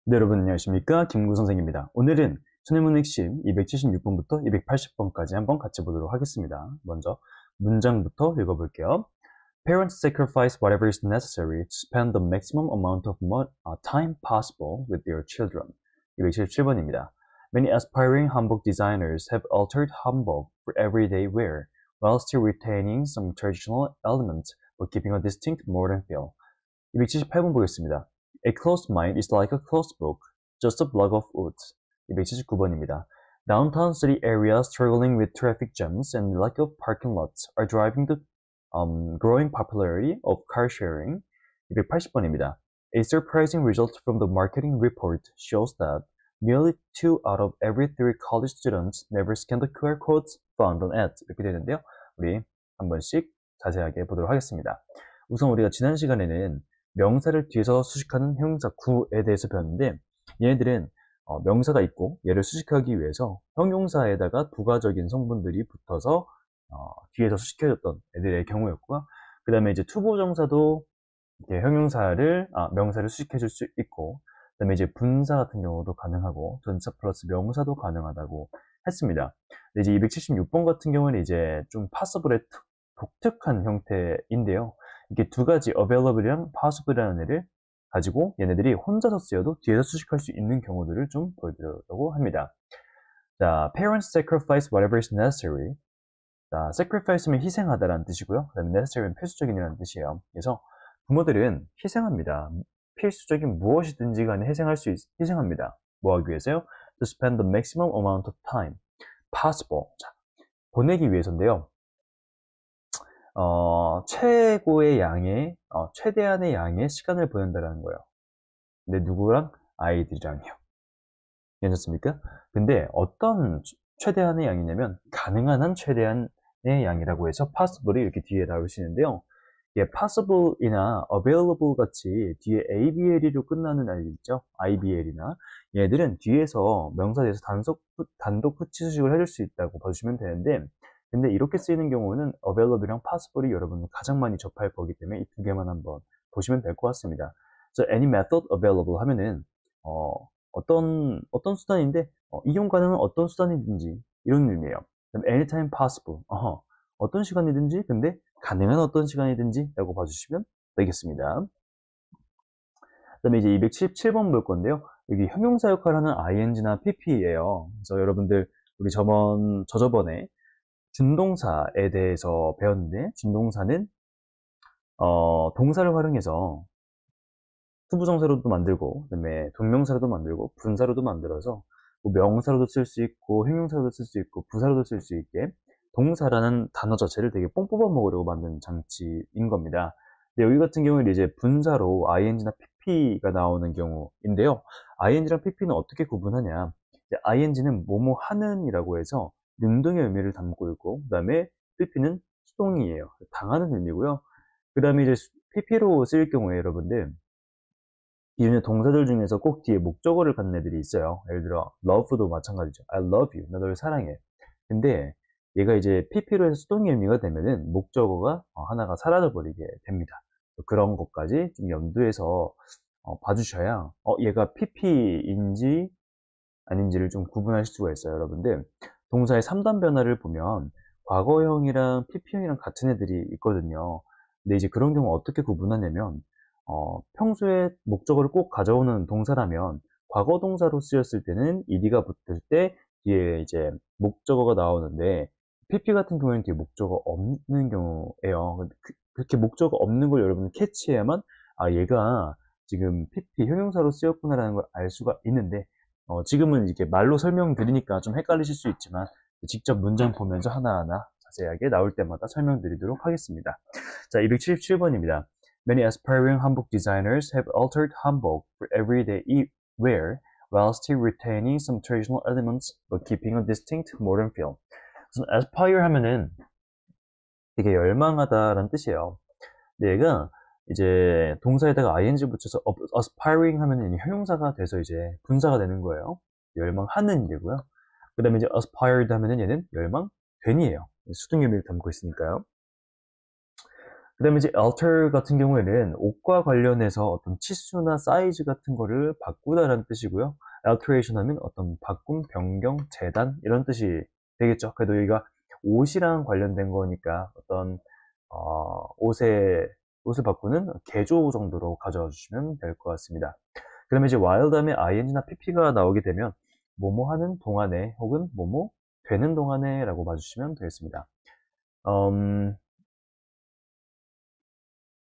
네, 여러분 안녕하십니까? 김구 선생입니다. 오늘은 천일문 핵심 276번부터 280번까지 한번 같이 보도록 하겠습니다. 먼저 문장부터 읽어볼게요. Parents sacrifice whatever is necessary to spend the maximum amount of time possible with their children. 277번입니다. Many aspiring hanbok designers have altered hanbok for everyday wear, while still retaining some traditional elements but keeping a distinct modern feel. 278번 보겠습니다. A closed mind is like a closed book, just a block of wood. 279번입니다. Downtown city areas struggling with traffic jams and lack of parking lots are driving the growing popularity of car sharing. 280번입니다. A surprising result from the marketing report shows that nearly 2 out of every 3 college students never scan the QR codes found on ads. 이렇게 되는데요. 우리 한 번씩 자세하게 보도록 하겠습니다. 우선 우리가 지난 시간에는 명사를 뒤에서 수식하는 형용사 구에 대해서 배웠는데 얘네들은 명사가 있고 얘를 수식하기 위해서 형용사에다가 부가적인 성분들이 붙어서 뒤에서 수식해줬던 애들의 경우였고요. 그 다음에 이제 투부정사도 이렇게 명사를 수식해줄 수 있고, 그 다음에 이제 분사 같은 경우도 가능하고, 전치사 플러스 명사도 가능하다고 했습니다. 근데 이제 276번 같은 경우는 이제 좀 passible의 독특한 형태인데요. 이게 두 가지 available이랑 possible이라는 애를 가지고 얘네들이 혼자서 쓰여도 뒤에서 수식할 수 있는 경우들을 좀 보여드리려고 합니다. 자, parents sacrifice whatever is necessary. 자, sacrifice면 희생하다라는 뜻이고요. 그 다음에 necessary는 필수적인이라는 뜻이에요. 그래서 부모들은 희생합니다. 필수적인 무엇이든지 간에 희생합니다. 뭐 하기 위해서요? To spend the maximum amount of time possible. 자, 보내기 위해서인데요. 최대한의 양의 시간을 보낸다라는 거예요. 근데 누구랑? 아이들이랑요. 괜찮습니까? 근데 어떤 최대한의 양이냐면 가능한 한 최대한의 양이라고 해서 possible이 이렇게 뒤에 나올 수 있는데요. 예, possible이나 available 같이 뒤에 abl로 끝나는 아이들 있죠? ibl이나 얘들은 뒤에서 명사 뒤에서 단독 후치 수식을 해줄 수 있다고 봐주시면 되는데, 근데 이렇게 쓰이는 경우는 available이랑 possible이 여러분 가장 많이 접할 거기 때문에 이 두 개만 한번 보시면 될 것 같습니다. 그래서 any method available 하면은 어떤 수단인데 이용 가능한 어떤 수단이든지 이런 의미예요. 그럼 anytime possible. 어떤 시간이든지 근데 가능한 어떤 시간이든지 라고 봐주시면 되겠습니다. 그 다음에 이제 277번 볼 건데요. 여기 형용사 역할을 하는 ing나 pp예요. 그래서 여러분들 우리 저저번에 준동사에 대해서 배웠는데 준동사는 동사를 활용해서 투부정사로도 만들고 그다음에 동명사로도 만들고 분사로도 만들어서 뭐 명사로도 쓸 수 있고 형용사로도 쓸 수 있고 부사로도 쓸 수 있게 동사라는 단어 자체를 되게 뽕 뽑아 먹으려고 만든 장치인 겁니다. 근데 여기 같은 경우는 이제 분사로 ing나 pp가 나오는 경우인데요. ing랑 pp는 어떻게 구분하냐? ing는 뭐뭐 하는이라고 해서 능동의 의미를 담고 있고, 그 다음에 pp는 수동이에요. 당하는 의미고요. 그 다음에 이제 pp로 쓰일 경우에 여러분들 기존의 동사들 중에서 꼭 뒤에 목적어를 갖는 애들이 있어요. 예를 들어 love도 마찬가지죠. I love you. 나 너를 사랑해. 근데 얘가 이제 pp로 해서 수동의 의미가 되면은 목적어가 하나가 사라져 버리게 됩니다. 그런 것까지 좀 염두에서 봐주셔야 얘가 pp인지 아닌지를 좀 구분하실 수가 있어요. 여러분들 동사의 3단 변화를 보면 과거형이랑 pp형이랑 같은 애들이 있거든요. 근데 이제 그런 경우 어떻게 구분하냐면 평소에 목적어를 꼭 가져오는 동사라면 과거 동사로 쓰였을 때는 ed가 붙을 때 뒤에 이제 목적어가 나오는데, pp 같은 경우에는 뒤에 목적어 없는 경우예요. 그렇게 목적어 없는 걸 여러분 캐치해야만 얘가 지금 pp 형용사로 쓰였구나라는 걸 알 수가 있는데, 지금은 이렇게 말로 설명드리니까 좀 헷갈리실 수 있지만 직접 문장 보면서 하나하나 자세하게 나올 때마다 설명드리도록 하겠습니다. 자, 277번입니다. Many aspiring hanbok designers have altered hanbok for everyday wear while still retaining some traditional elements but keeping a distinct modern feel. 우선 aspire 하면은 되게 열망하다라는 뜻이에요. 근데 얘가 이제 동사에다가 ing 붙여서 aspiring 하면은 형용사가 돼서 이제 분사가 되는 거예요. 열망하는 이고요. 그 다음에 이제 aspired 하면은 얘는 열망된이에요. 수동 의미를 담고 있으니까요. 그 다음에 이제 alter 같은 경우에는 옷과 관련해서 어떤 치수나 사이즈 같은 거를 바꾸다라는 뜻이고요. alteration 하면 어떤 바꿈, 변경, 재단 이런 뜻이 되겠죠. 그래도 여기가 옷이랑 관련된 거니까 어떤 옷을 바꾸는 개조 정도로 가져와 주시면 될 것 같습니다. 그러면 이제 while 다음에 ing나 pp가 나오게 되면 뭐뭐 하는 동안에 혹은 뭐뭐 되는 동안에 라고 봐주시면 되겠습니다.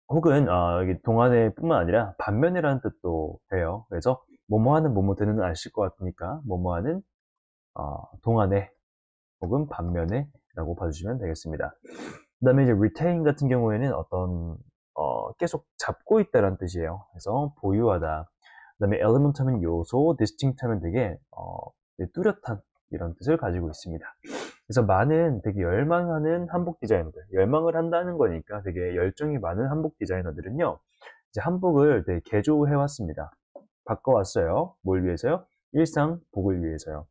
혹은 여기 동안에 뿐만 아니라 반면에라는 뜻도 돼요. 그래서 뭐뭐 하는 뭐뭐 되는 아실 것 같으니까 뭐뭐 하는 동안에 혹은 반면에 라고 봐주시면 되겠습니다. 그 다음에 이제 retain 같은 경우에는 어떤 계속 잡고 있다라는 뜻이에요. 그래서 보유하다. 그 다음에 element 하면 요소, distinct 하면 되게 뚜렷한 이런 뜻을 가지고 있습니다. 그래서 많은 되게 열망하는 한복 디자이너들, 열망을 한다는 거니까 되게 열정이 많은 한복 디자이너들은요, 이제 한복을 되게 개조해 왔습니다. 바꿔왔어요. 뭘 위해서요? 일상 복을 위해서요.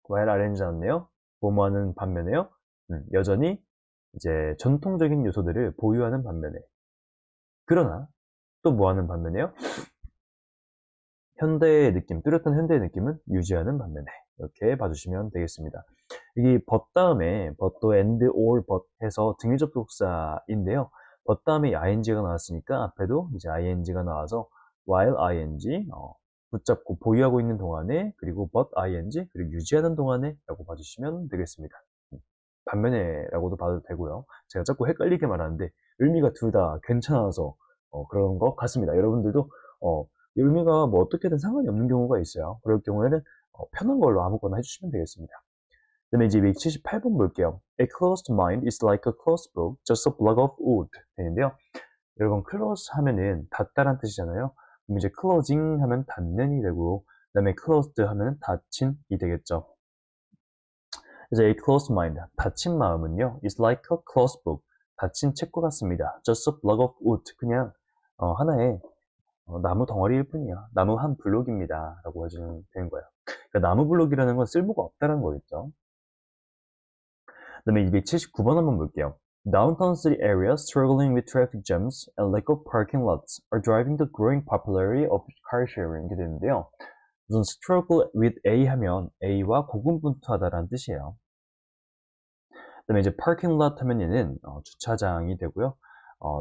while arrange 않네요. 뭐뭐하는 반면에요. 여전히 이제 전통적인 요소들을 보유하는 반면에. 그러나 또 뭐하는 반면에요? 현대의 느낌, 뚜렷한 현대의 느낌은 유지하는 반면에. 이렇게 봐주시면 되겠습니다. 이 but 다음에 but도 and or but 해서 등위 접속사인데요. but 다음에 ing가 나왔으니까 앞에도 이제 ing가 나와서 while ing 붙잡고 보유하고 있는 동안에 그리고 but ing 그리고 유지하는 동안에 라고 봐주시면 되겠습니다. 반면에 라고도 봐도 되고요. 제가 자꾸 헷갈리게 말하는데 의미가 둘 다 괜찮아서 그런 것 같습니다. 여러분들도 의미가 뭐 어떻게든 상관이 없는 경우가 있어요. 그럴 경우에는 편한 걸로 아무거나 해주시면 되겠습니다. 그 다음에 이제 278번 볼게요. A closed mind is like a closed book, just a block of wood. 되는데요. 여러분, close 하면은 닫다란 뜻이잖아요. 그럼 이제 closing 하면 닫는이 되고, 그 다음에 closed 하면 닫힌이 되겠죠. 그래서 a closed mind, 닫힌 마음은요, is like a closed book, 닫힌 책과 같습니다. Just a block of wood, 그냥 하나의 나무 덩어리일 뿐이야. 나무 한 블록입니다. 라고 해주면 되는 거예요. 그러니까 나무 블록이라는 건 쓸모가 없다는 거겠죠. 그 다음에 279번 한번 볼게요. Downtown city areas struggling with traffic jams and lack of parking lots are driving the growing popularity of car sharing. 이렇게 되는데요. 우선 struggle with A 하면 A와 고군분투하다라는 뜻이에요. 그 다음에 이제 parking lot 하면 얘는 주차장이 되고요.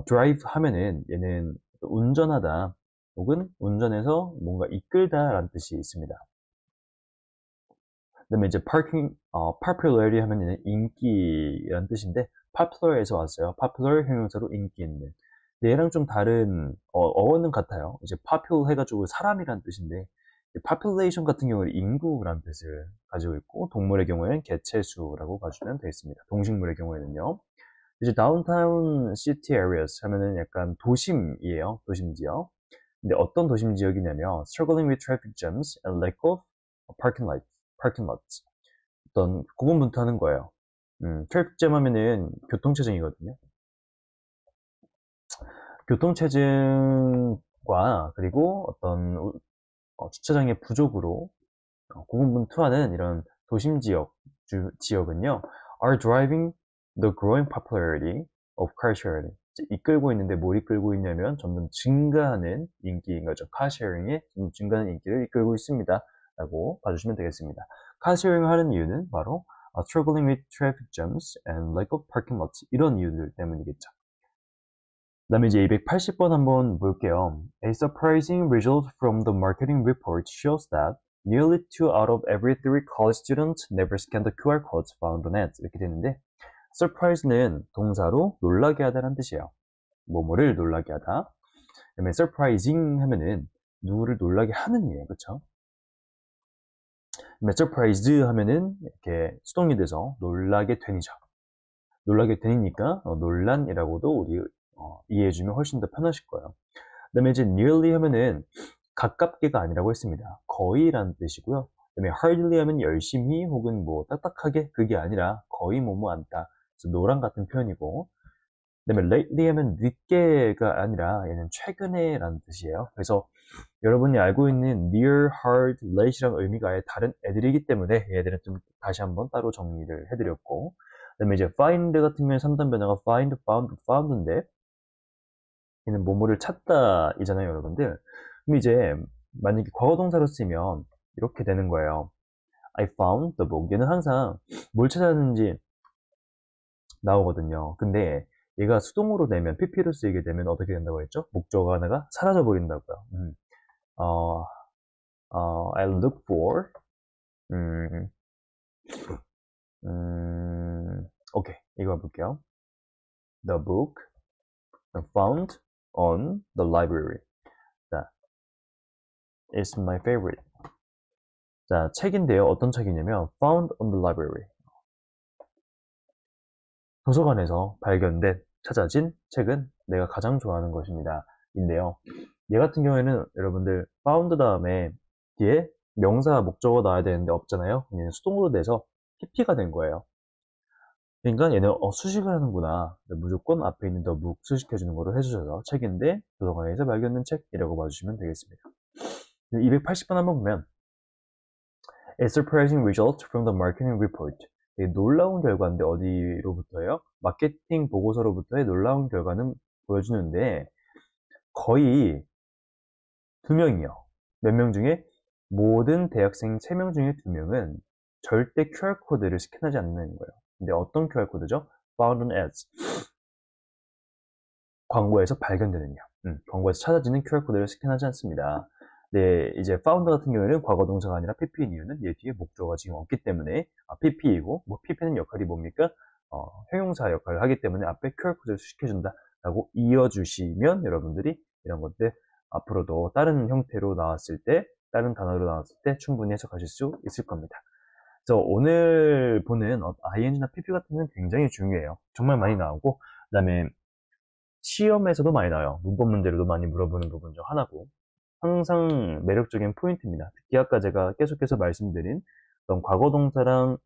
drive 하면은 얘는 운전하다 혹은 운전해서 뭔가 이끌다라는 뜻이 있습니다. 그 다음에 이제 popularity 하면 얘는 인기라는 뜻인데 popular에서 왔어요. popular 형용사로 인기 있는. 얘랑 좀 다른 어원은 같아요. 이제 popular 해가지고 사람이라는 뜻인데 population 같은 경우는 인구라는 뜻을 가지고 있고 동물의 경우에는 개체수라고 봐주면 되겠습니다. 동식물의 경우에는요. 이제 downtown city areas 하면은 약간 도심이에요. 도심 지역. 근데 어떤 도심 지역이냐면 struggling with traffic jams and lack of parking lots. 어떤 고군분투하는 거예요. 트래픽 잼 하면은 교통체증이거든요. 교통체증과 그리고 어떤 주차장의 부족으로 고군분투하는 이런 도심 지역은요, are driving the growing popularity of car sharing. 이끌고 있는데 뭘 이끌고 있냐면 점점 증가하는 인기인 거죠. 카쉐어링의 점점 증가하는 인기를 이끌고 있습니다. 라고 봐주시면 되겠습니다. 카쉐어링을 하는 이유는 바로 struggling with traffic jams and lack of parking lots 이런 이유들 때문이겠죠. 그 다음에 이제 280번 한번 볼게요. A surprising result from the marketing report shows that nearly 2 out of every 3 college students never scan the QR codes found on ads. 이렇게 되는데 surprise는 동사로 놀라게 하다라는 뜻이에요. 뭐뭐를 놀라게 하다. 그다음에 surprising 하면은 누구를 놀라게 하는 일이에요. 그쵸? 그다음에 surprised 하면은 이렇게 수동이 돼서 놀라게 되니죠. 놀라게 되니까 논란이라고도 우리 이해해주면 훨씬 더 편하실 거예요. 그 다음에 이제 nearly 하면은 가깝게가 아니라고 했습니다. 거의라는 뜻이고요. 그 다음에 hardly 하면 열심히 혹은 뭐 딱딱하게 그게 아니라 거의 뭐뭐 않다. 그래서 노랑 같은 표현이고 그 다음에 lately 하면 늦게가 아니라 얘는 최근에 라는 뜻이에요. 그래서 여러분이 알고 있는 near, hard, late이랑 의미가 아예 다른 애들이기 때문에 얘들은 좀 다시 한번 따로 정리를 해드렸고 그다음에 이제 find 같은 경우에 3단 변화가 find, found, found인데 얘는 뭐뭐를 찾다 이잖아요, 여러분들. 그럼 이제 만약에 과거 동사로 쓰면 이렇게 되는 거예요. I found the book. 얘는 항상 뭘 찾았는지 나오거든요. 근데 얘가 수동으로 되면 PP로 쓰이게 되면 어떻게 된다고 했죠? 목적어 하나가 사라져 버린다고요. 어, I look for 음, 오케이. 이거 볼게요. The book found on the library. 자, is my favorite. 자, 책인데요. 어떤 책이냐면 found on the library. 도서관에서 발견된, 찾아진 책은 내가 가장 좋아하는 것입니다. 인데요. 얘 같은 경우에는 여러분들 found 다음에 뒤에 명사 목적어 나와야 되는데 없잖아요. 얘는 수동으로 돼서 PP가 된 거예요. 그러니까 얘는 수식을 하는구나. 무조건 앞에 있는 the book 수식해주는 거를 해주셔서 책인데 도서관에서 발견된 책이라고 봐주시면 되겠습니다. 280번 한번 보면 A surprising result from the marketing report. 되게 놀라운 결과인데 어디로부터예요? 마케팅 보고서로부터의 놀라운 결과는 보여주는데 거의 2명이요. 몇 명 중에? 모든 대학생 3명 중에 2명은 절대 QR코드를 스캔하지 않는 거예요. 근데 어떤 QR코드죠? Found as. 광고에서 발견되느냐. 광고에서 찾아지는 QR코드를 스캔하지 않습니다. 네, 이제 found 같은 경우에는 과거 동사가 아니라 pp인 이유는 얘 뒤에 목적어가 지금 없기 때문에 pp이고, 뭐 pp는 역할이 뭡니까? 형용사 역할을 하기 때문에 앞에 QR코드를 수식해준다 라고 이어주시면 여러분들이 이런 것들 앞으로도 다른 형태로 나왔을 때, 다른 단어로 나왔을 때 충분히 해석하실 수 있을 겁니다. 그래서 오늘 보는 ing나 pp 같은 경우는 굉장히 중요해요. 정말 많이 나오고, 그 다음에 시험에서도 많이 나와요. 문법 문제로도 많이 물어보는 부분 중 하나고 항상 매력적인 포인트입니다. 특히 아까 제가 계속해서 말씀드린 어떤 과거 동사랑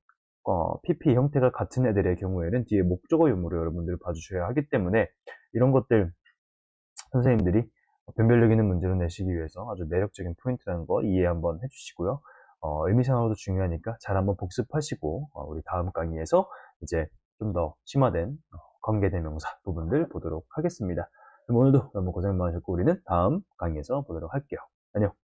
PP 형태가 같은 애들의 경우에는 뒤에 목적어 유무를 여러분들이 봐주셔야 하기 때문에 이런 것들 선생님들이 변별력 있는 문제로 내시기 위해서 아주 매력적인 포인트라는 거 이해 한번 해주시고요. 의미상으로도 중요하니까 잘 한번 복습하시고 우리 다음 강의에서 이제 좀 더 심화된 관계대명사 부분들 보도록 하겠습니다. 그럼 오늘도 너무 고생 많으셨고 우리는 다음 강의에서 보도록 할게요. 안녕.